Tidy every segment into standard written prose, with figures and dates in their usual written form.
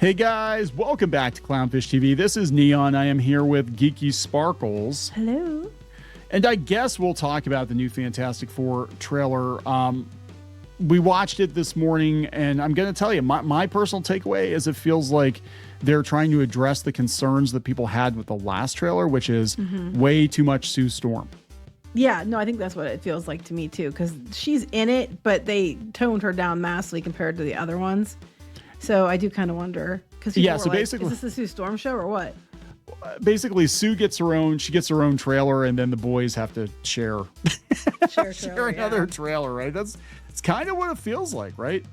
Hey guys, welcome back to Clownfish TV. This is Kneon. I am here with Geeky Sparkles. Hello. And I guess we'll talk about the new Fantastic Four trailer. We watched it this morning, and I'm going to tell you, my personal takeaway is it feels like they're trying to address the concerns that people had with the last trailer, which is way too much Sue Storm. Yeah, no, I think that's what it feels like to me too, because she's in it, but they toned her down massively compared to the other ones. So I do kind of wonder, because Yeah, so basically, is this the Sue Storm show or what? Basically, Sue gets her own trailer, and then the boys have to share another trailer, right? It's kind of what it feels like, right?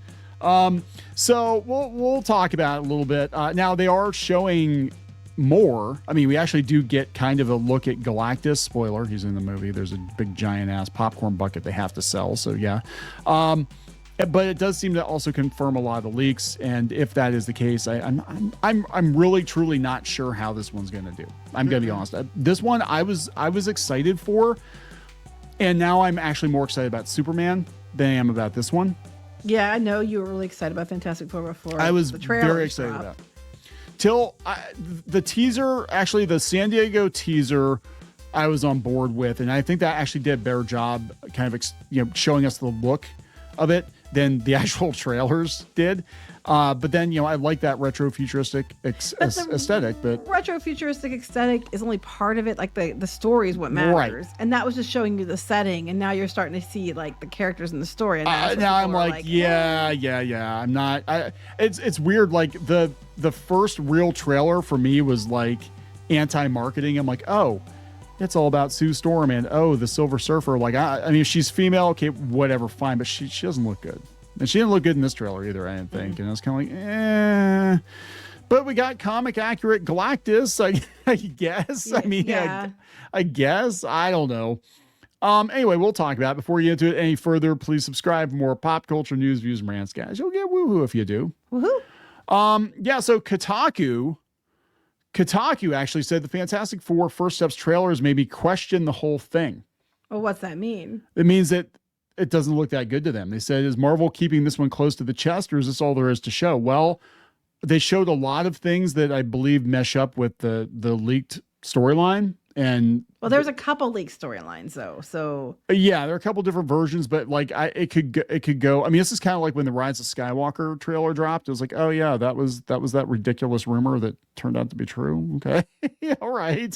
So we'll talk about it a little bit. Now they are showing more. I mean, we actually do get kind of a look at Galactus. Spoiler, he's in the movie. There's a big giant ass popcorn bucket they have to sell. So yeah. But it does seem to also confirm a lot of the leaks, and if that is the case, I'm really truly not sure how this one's going to do. I'm going to be honest. This one I was excited for, and now I'm actually more excited about Superman than I am about this one. Yeah, I know you were really excited about Fantastic Four before. I was very excited about the teaser. Actually, the San Diego teaser, I was on board with, and I think that actually did a better job, kind of showing us the look of it than the actual trailers did. But then, I like that retro futuristic aesthetic. But retro futuristic aesthetic is only part of it. Like the story is what matters. Right. And that was just showing you the setting. And now you're starting to see like the characters in the story. And now I'm like, yeah. I'm not. It's weird. Like the first real trailer for me was like anti-marketing. I'm like, oh, it's all about Sue Storm and the Silver Surfer. Like, I mean, if she's female, okay, whatever, fine, but she doesn't look good. And she didn't look good in this trailer either, I didn't think. And I was kind of like, eh. But we got comic accurate Galactus, I guess. I mean, yeah. I guess. I don't know. Anyway, we'll talk about it. Before we get into it any further, please subscribe for more pop culture news, views, and rants, guys. You'll get woohoo if you do. Woohoo. Yeah, so Kotaku actually said the Fantastic Four First Steps trailers made me question the whole thing. Well, what's that mean? It means that it doesn't look that good to them. They said, is Marvel keeping this one close to the chest, or is this all there is to show? Well, they showed a lot of things that I believe mesh up with the leaked storyline. And there's a couple leaked storylines though. So yeah, there are a couple different versions, but like it could go. I mean, this is kind of like when the Rise of Skywalker trailer dropped. It was like, oh yeah, that was that ridiculous rumor that turned out to be true. Okay, yeah, all right.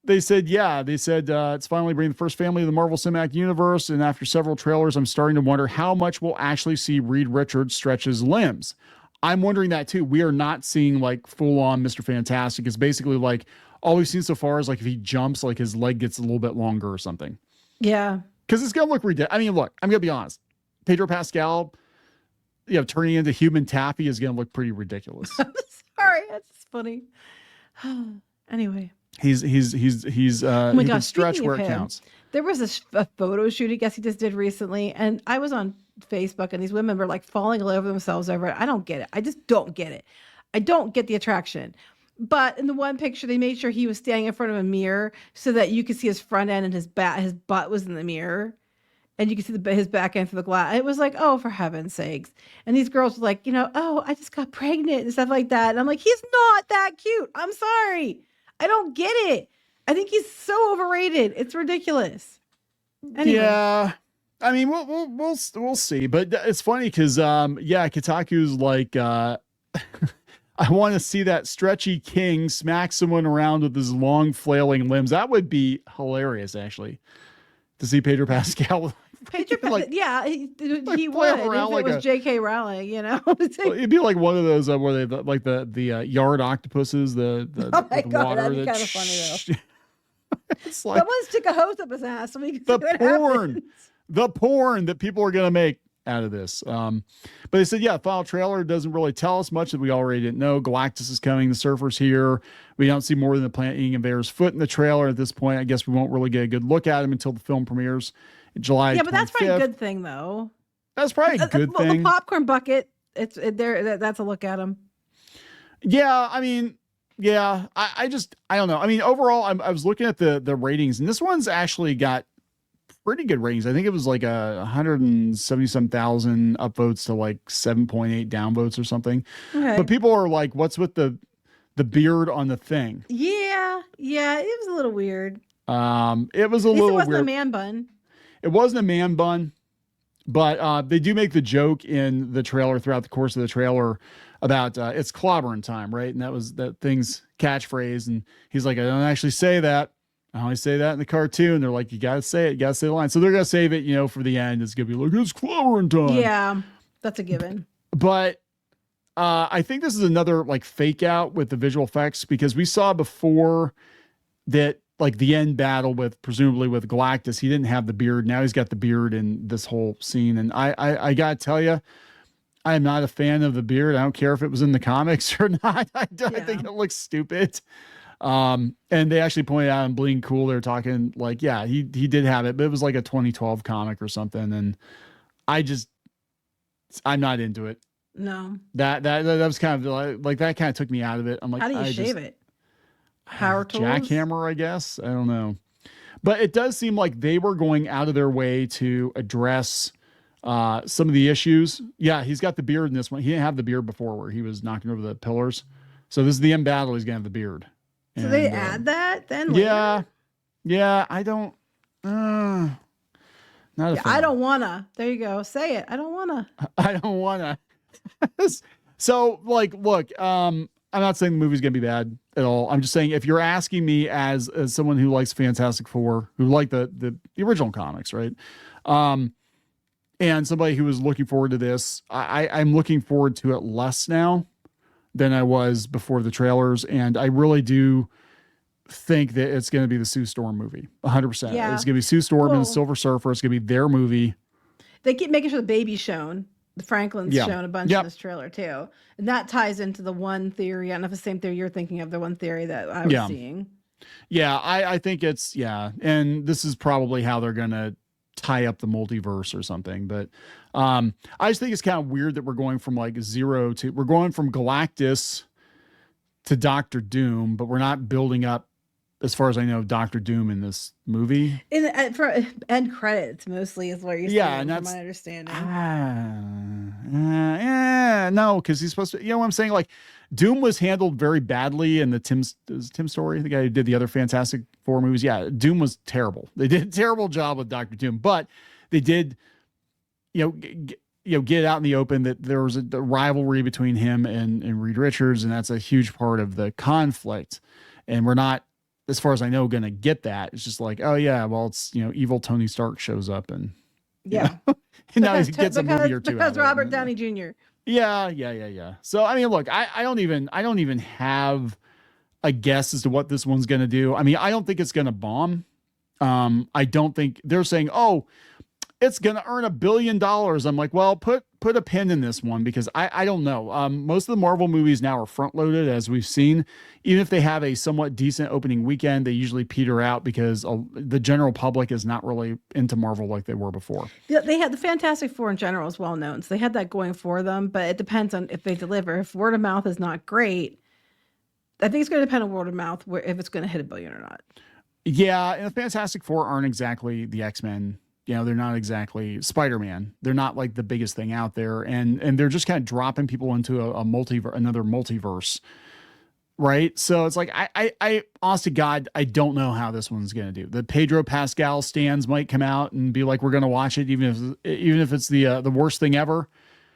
They said it's finally bringing the first family of the Marvel Cinematic Universe, and after several trailers, I'm starting to wonder how much we'll actually see Reed Richards stretch his limbs. I'm wondering that too. We are not seeing like full on Mr. Fantastic. It's basically like, all we've seen so far is like if he jumps, like his leg gets a little bit longer or something. Yeah. Because it's going to look ridiculous. I mean, look, I'm going to be honest. Pedro Pascal, turning into human Taffy is going to look pretty ridiculous. I'm sorry. That's funny. Anyway. He's oh my gosh, stretch where it counts. There was a photo shoot I guess he just did recently, and I was on Facebook, and these women were like falling all over themselves over it. I don't get it. I just don't get it. I don't get the attraction. But in the one picture, they made sure he was standing in front of a mirror so that you could see his front end and his butt was in the mirror. And you could see his back end through the glass. It was like, oh, for heaven's sakes. And these girls were like, oh, I just got pregnant and stuff like that. And I'm like, he's not that cute. I'm sorry. I don't get it. I think he's so overrated. It's ridiculous. Anyway. Yeah. I mean, we'll see. But it's funny because, Kotaku's like, I want to see that stretchy king smack someone around with his long flailing limbs. That would be hilarious, actually, to see Pedro Pascal. Yeah, he would. If it was J.K. Rowling, It'd be like one of those where they like the yard octopuses. Oh my God, that'd be kind of funny though. It's like someone stick a hose up his ass so we can the porn that people are gonna make out of this. But they said, final trailer doesn't really tell us much that we already didn't know. Galactus is coming. The Surfer's here. We don't see more than the planet-eating invader's foot in the trailer at this point. I guess we won't really get a good look at him until the film premieres in July. Yeah, but that's probably a good thing, though. That's probably a good thing. The popcorn bucket, there. That's a look at him. Yeah, I mean, I don't know. I mean, overall, I was looking at the ratings, and this one's actually got pretty good ratings. I think it was like 170-some thousand upvotes to like 7.8 downvotes or something. Okay. But people are like, what's with the beard on the thing? Yeah, it was a little weird. It was a At least little it wasn't weird. a man bun. It wasn't a man bun, but they do make the joke in the trailer throughout the course of the trailer about it's clobbering time, right? And that was that thing's catchphrase. And he's like, I don't actually say that. I only say that in the cartoon. They're like, you gotta say it, you gotta say the line. So they're gonna save it, for the end. It's gonna be like, it's clobbering time. Yeah, that's a given. But I think this is another like fake out with the visual effects, because we saw before that, like the end battle with presumably with Galactus, he didn't have the beard. Now he's got the beard in this whole scene. And I gotta tell you, I am not a fan of the beard. I don't care if it was in the comics or not. I think it looks stupid. And they actually pointed out in Bleeding Cool, they're talking like, yeah, he did have it, but it was like a 2012 comic or something. And I'm not into it. No. That was kind of like that kind of took me out of it. I'm like, how do you shave it? Power tools? Jackhammer, I guess. I don't know. But it does seem like they were going out of their way to address some of the issues. Yeah, he's got the beard in this one. He didn't have the beard before where he was knocking over the pillars. So this is the end battle. He's going to have the beard. So they add that then later? Yeah, I don't. Not a fan. I don't wanna. There you go. Say it. I don't wanna. I don't wanna. So, like, look, I'm not saying the movie's gonna be bad at all. I'm just saying, if you're asking me as someone who likes Fantastic Four, who liked the original comics, right? And somebody who was looking forward to this, I'm looking forward to it less now than I was before the trailers. And I really do think that it's going to be the Sue Storm movie. 100%. Yeah. It's going to be Sue Storm and the Silver Surfer. It's going to be their movie. They keep making sure the baby's shown. The Franklin's shown a bunch in this trailer too. And that ties into the one theory. I don't know if it's the same theory you're thinking of, the one theory that I was seeing. Yeah, I think it's, and this is probably how they're going to tie up the multiverse or something. But I just think it's kind of weird that we're going from like we're going from Galactus to Doctor Doom, but we're not building up, as far as I know, Doctor Doom in this movie. For end credits mostly is what you're saying, and that's from my understanding. No, because he's supposed to, what I'm saying? Like, Doom was handled very badly in the Tim Story, the guy who did the other Fantastic Four movies. Yeah, Doom was terrible. They did a terrible job with Doctor Doom, but they did, get it out in the open that there was a rivalry between him and Reed Richards, and that's a huge part of the conflict. And we're not, as far as I know, going to get that. It's just like, oh yeah, well, it's, evil Tony Stark shows up and and now he gets a movie or two. Because Robert Downey Jr. Yeah. So, I mean, look, I don't even have a guess as to what this one's going to do. I mean, I don't think it's going to bomb. I don't think they're saying, oh, it's going to earn $1 billion. I'm like, well, put a pin in this one, because I don't know. Most of the Marvel movies now are front loaded, as we've seen. Even if they have a somewhat decent opening weekend, they usually peter out because the general public is not really into Marvel like they were before. Yeah, they had the Fantastic Four in general is well known. So they had that going for them, but it depends on if they deliver. If word of mouth is not great, I think it's going to depend on word of mouth if it's going to hit $1 billion or not. Yeah. And the Fantastic Four aren't exactly the X-Men. They're not exactly Spider-Man. They're not like the biggest thing out there. And they're just kind of dropping people into another multiverse. Right. So it's like, I honest to God, I don't know how this one's going to do. The Pedro Pascal stands might come out and be like, we're going to watch it, even if it's the worst thing ever,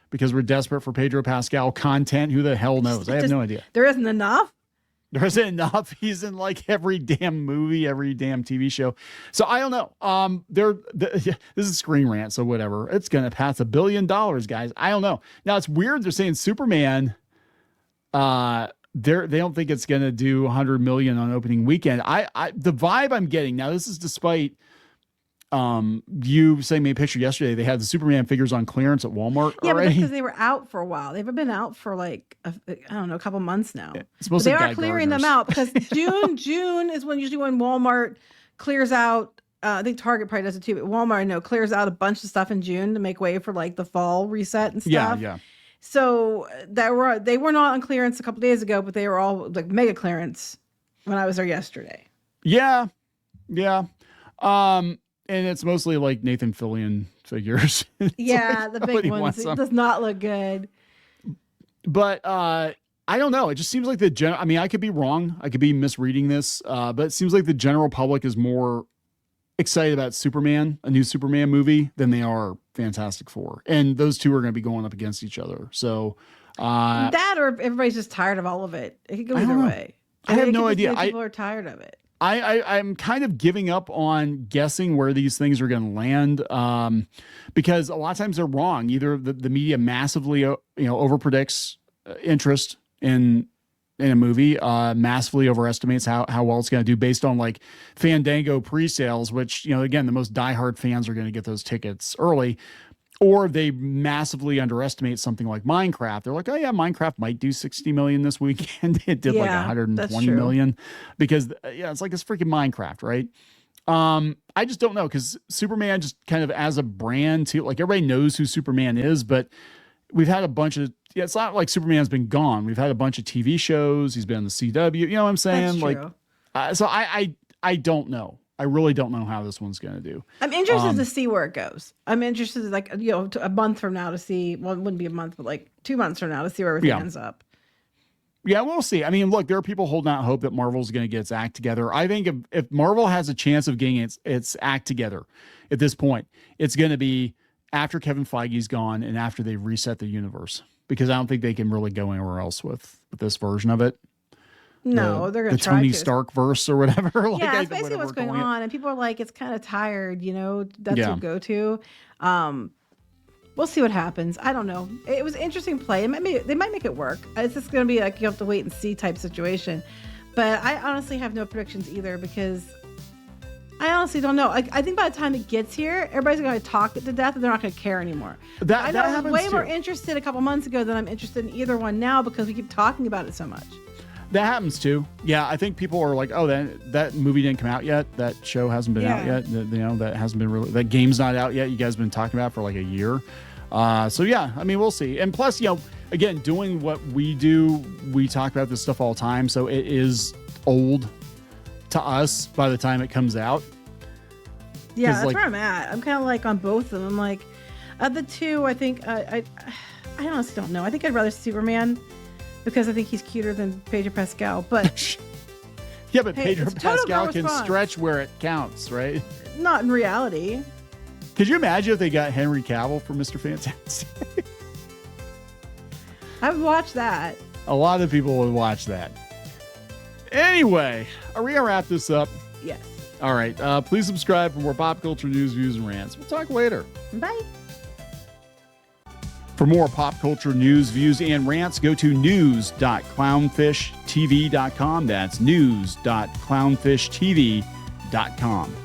because we're desperate for Pedro Pascal content. Who the hell knows? I have no idea. There isn't enough. There isn't enough. He's in like every damn movie, every damn TV show. So I don't know. This is Screen Rant, so whatever. It's gonna pass $1 billion, guys. I don't know. Now it's weird. They're saying Superman. They don't think it's gonna do 100 million on opening weekend. The vibe I'm getting now. This is despite you saying me a picture yesterday. They had the Superman figures on clearance at Walmart already. But because they were out for a while. They've been out for like a couple months now. They are clearing them out because June is usually when Walmart clears out. I think Target probably does it too, but Walmart clears out a bunch of stuff in June to make way for like the fall reset and stuff. Yeah. So they were not on clearance a couple days ago, but they were all like mega clearance when I was there yesterday. Yeah. and it's mostly like Nathan Fillion figures. Yeah, the big ones. It does not look good. But I don't know. It just seems like I mean, I could be wrong. I could be misreading this, but it seems like the general public is more excited about Superman, a new Superman movie, than they are Fantastic Four. And those two are going to be going up against each other. So that, or everybody's just tired of all of it. It could go either way. I have no idea. People are tired of it. I'm kind of giving up on guessing where these things are going to land, because a lot of times they're wrong. Either the media massively, overpredicts interest in a movie, massively overestimates how well it's going to do based on like Fandango pre-sales, which, again, the most diehard fans are going to get those tickets early. Or they massively underestimate something like Minecraft. They're like, oh yeah, Minecraft might do 60 million this weekend. It did like 120 million because it's like it's freaking Minecraft, right? I just don't know, because Superman just kind of as a brand too, like everybody knows who Superman is, but we've had a bunch of, it's not like Superman's been gone. We've had a bunch of TV shows. He's been on the CW. You know what I'm saying? That's true. So I don't know. I really don't know how this one's going to do. I'm interested to see where it goes. I'm interested, like, a month from now to see, well, it wouldn't be a month, but like 2 months from now to see where everything ends up. Yeah, we'll see. I mean, look, there are people holding out hope that Marvel's going to get its act together. I think if Marvel has a chance of getting its act together at this point, it's going to be after Kevin Feige's gone and after they reset the universe, because I don't think they can really go anywhere else with this version of it. No, they're going to try Tony Stark verse or whatever. Yeah, that's basically what's going on. And people are like, it's kind of tired, that's your go-to. We'll see what happens. I don't know. It was an interesting play. They might make it work. It's just going to be like you have to wait and see type situation. But I honestly have no predictions either, because I honestly don't know. I think by the time it gets here, everybody's going to talk it to death and they're not going to care anymore. I was way more interested a couple months ago than I'm interested in either one now, because we keep talking about it so much. That happens too. Yeah, I think people are like, oh, that movie didn't come out yet. That show hasn't been out yet. That hasn't been really. That game's not out yet. You guys have been talking about it for like a year. So yeah, I mean, we'll see. And plus, again, doing what we do, we talk about this stuff all the time. So it is old to us by the time it comes out. Yeah, that's where I'm at. I'm kind of like on both of them. I'm like, of the two, I think I honestly don't know. I think I'd rather Superman, because I think he's cuter than Pedro Pascal. But yeah, but Pedro Pascal can stretch where it counts, right? Not in reality. Could you imagine if they got Henry Cavill for Mr. Fantastic? I would watch that. A lot of people would watch that. Anyway, are we going to wrap this up? Yes. All right. Please subscribe for more pop culture news, views, and rants. We'll talk later. Bye. For more pop culture news, views, and rants, go to news.clownfishtv.com. That's news.clownfishtv.com.